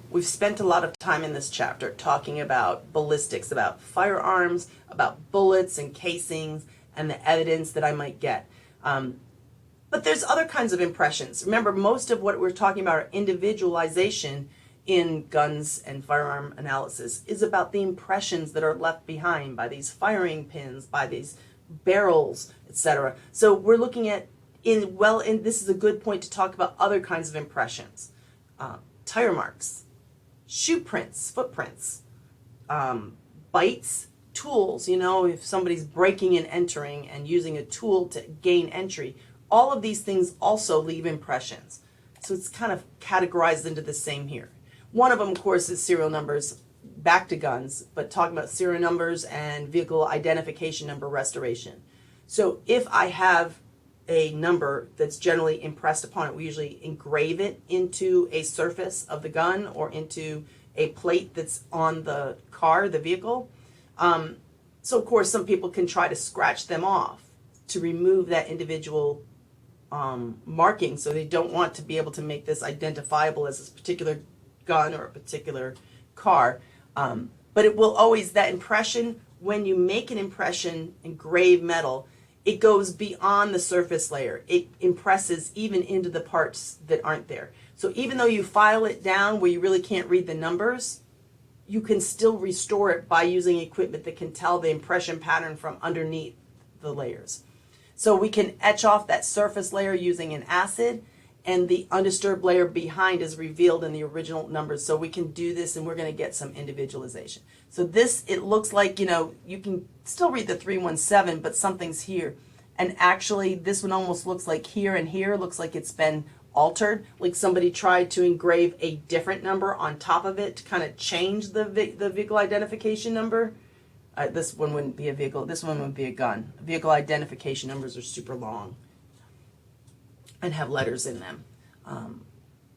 we've spent a lot of time in this chapter talking about ballistics, about firearms, about bullets and casings, and the evidence that I might get. But there's other kinds of impressions. Remember, most of what we're talking about, are individualization in guns and firearm analysis, is about the impressions that are left behind by these firing pins, by these barrels, etc. So we're looking at, and this is a good point to talk about other kinds of impressions. Tire marks, shoe prints, footprints, bites, tools, if somebody's breaking and entering and using a tool to gain entry, all of these things also leave impressions. So it's kind of categorized into the same here. One of them, of course, is serial numbers, back to guns, but talking about serial numbers and vehicle identification number restoration. So if I have a number that's generally impressed upon it, we usually engrave it into a surface of the gun or into a plate that's on the car, the vehicle. So of course some people can try to scratch them off to remove that individual marking, so they don't want to be able to make this identifiable as this particular gun or a particular car. But it will always, that impression, when you make an impression, engrave metal, it goes beyond the surface layer. It impresses even into the parts that aren't there. So even though you file it down where you really can't read the numbers, you can still restore it by using equipment that can tell the impression pattern from underneath the layers. So we can etch off that surface layer using an acid, and the undisturbed layer behind is revealed in the original numbers. So we can do this, and we're going to get some individualization. So this, it looks like, you can still read the 317, but something's here. And actually, this one almost looks like here and here, looks like it's been altered, like somebody tried to engrave a different number on top of it to kind of change the vehicle identification number. This one wouldn't be a vehicle, this one would be a gun. Vehicle identification numbers are super long and have letters in them.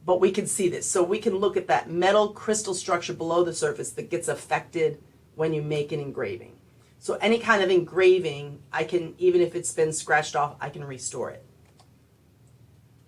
But we can see this. So we can look at that metal crystal structure below the surface that gets affected when you make an engraving. So any kind of engraving, I can, even if it's been scratched off, I can restore it.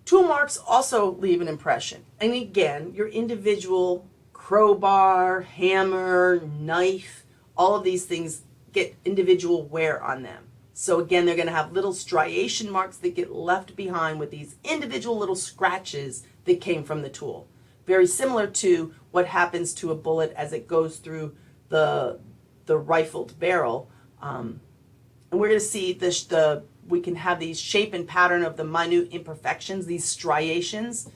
Tool marks also leave an impression. And again, your individual crowbar, hammer, knife, all of these things get individual wear on them. So again, they're going to have little striation marks that get left behind with these individual little scratches that came from the tool. Very similar to what happens to a bullet as it goes through the rifled barrel. And we're going to see this, we can have these shape and pattern of the minute imperfections, these striations.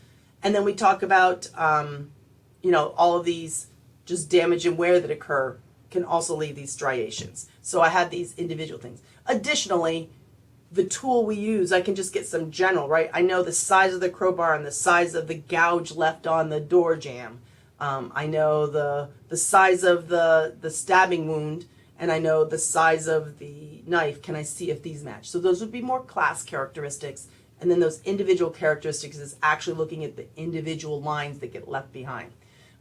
And then we talk about, all of these just damage and wear that occur can also leave these striations. So I have these individual things. Additionally, the tool we use, I can just get some general, right? I know the size of the crowbar and the size of the gouge left on the door jamb. I know the size of the stabbing wound, and I know the size of the knife. Can I see if these match? So those would be more class characteristics. And then those individual characteristics is actually looking at the individual lines that get left behind.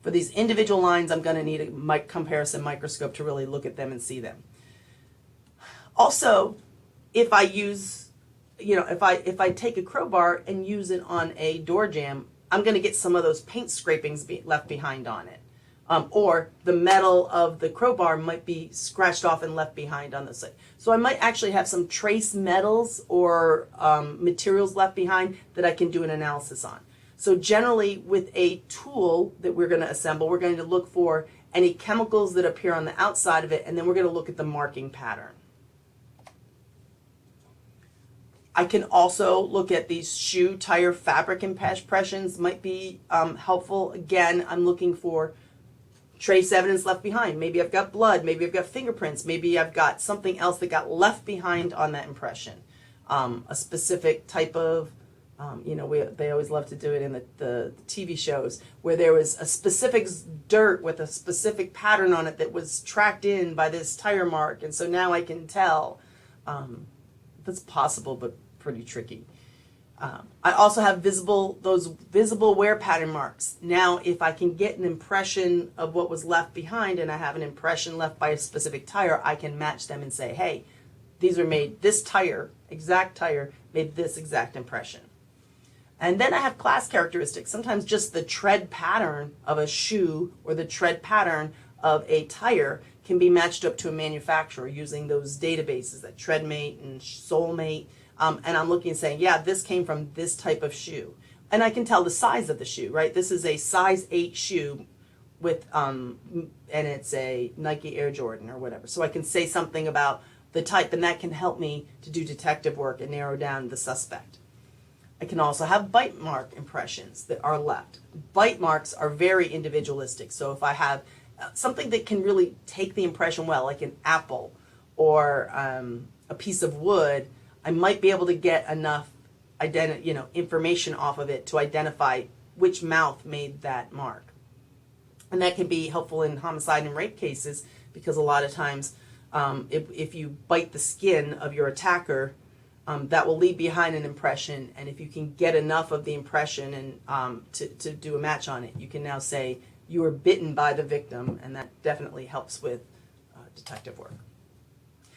For these individual lines, I'm going to need a comparison microscope to really look at them and see them. Also, if I use, if I take a crowbar and use it on a door jamb, I'm going to get some of those paint scrapings left behind on it. Or the metal of the crowbar might be scratched off and left behind on the side. So I might actually have some trace metals or materials left behind that I can do an analysis on. So generally with a tool that we're going to assemble, we're going to look for any chemicals that appear on the outside of it, and then we're going to look at the marking pattern. I can also look at these shoe tire fabric impressions, might be helpful. Again, I'm looking for trace evidence left behind. Maybe I've got blood, maybe I've got fingerprints, maybe I've got something else that got left behind on that impression. A specific type of, they always love to do it in the TV shows, where there was a specific dirt with a specific pattern on it that was tracked in by this tire mark, and so now I can tell. That's possible, but pretty tricky. I also have those visible wear pattern marks. Now, if I can get an impression of what was left behind, and I have an impression left by a specific tire, I can match them and say, hey, these are made, this tire, exact tire, made this exact impression. And then I have class characteristics. Sometimes just the tread pattern of a shoe or the tread pattern of a tire can be matched up to a manufacturer using those databases, that TreadMate and Soulmate. And I'm looking and saying, yeah, this came from this type of shoe. And I can tell the size of the shoe, right? This is a size 8 shoe with, and it's a Nike Air Jordan or whatever. So I can say something about the type, and that can help me to do detective work and narrow down the suspect. I can also have bite mark impressions that are left. Bite marks are very individualistic. So if I have something that can really take the impression well, like an apple or a piece of wood, I might be able to get enough information off of it to identify which mouth made that mark. And that can be helpful in homicide and rape cases because a lot of times if you bite the skin of your attacker, that will leave behind an impression. And if you can get enough of the impression and to do a match on it, you can now say you were bitten by the victim, and that definitely helps with detective work.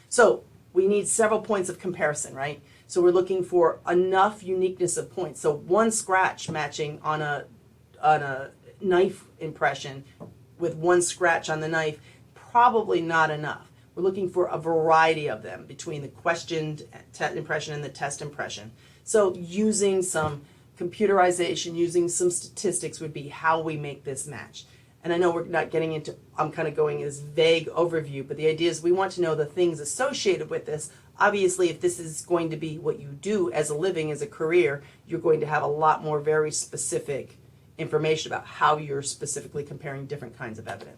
So we need several points of comparison, right? So we're looking for enough uniqueness of points. So one scratch matching on a knife impression with one scratch on the knife, probably not enough. We're looking for a variety of them between the questioned impression and the test impression. So using some computerization, using some statistics would be how we make this match. And I know we're not getting into, I'm kind of going as vague overview, but the idea is we want to know the things associated with this. Obviously, if this is going to be what you do as a living, as a career, you're going to have a lot more very specific information about how you're specifically comparing different kinds of evidence.